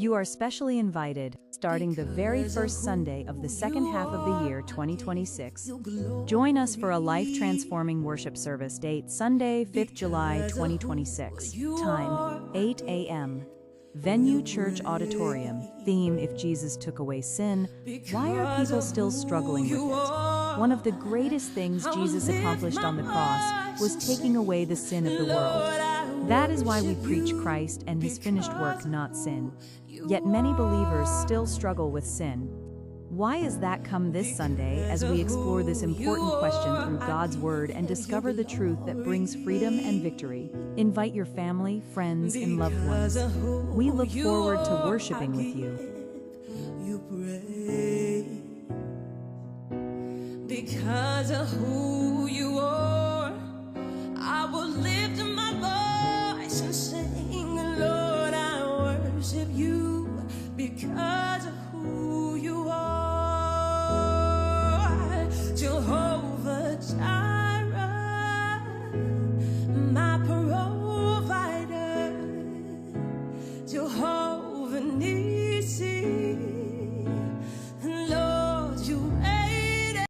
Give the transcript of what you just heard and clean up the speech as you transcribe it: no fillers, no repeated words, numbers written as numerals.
You are specially invited, starting the very first Sunday of the second half of the year 2026. Join us for a life-transforming worship service. Date Sunday, 5th July 2026. Time 8 a.m. Venue Church Auditorium. Theme: If Jesus took away sin, why are people still struggling with it? One of the greatest things Jesus accomplished on the cross was taking away the sin of the world. That is why we preach Christ and His finished work, not sin. Yet many believers still struggle with sin. Why is that? Come this Sunday as we explore this important question through God's Word and discover the truth that brings freedom and victory. Invite your family, friends, and loved ones. We look forward to worshiping with you. Because of who you are, I will lift my voice and sing, Lord, I worship you because of who you are.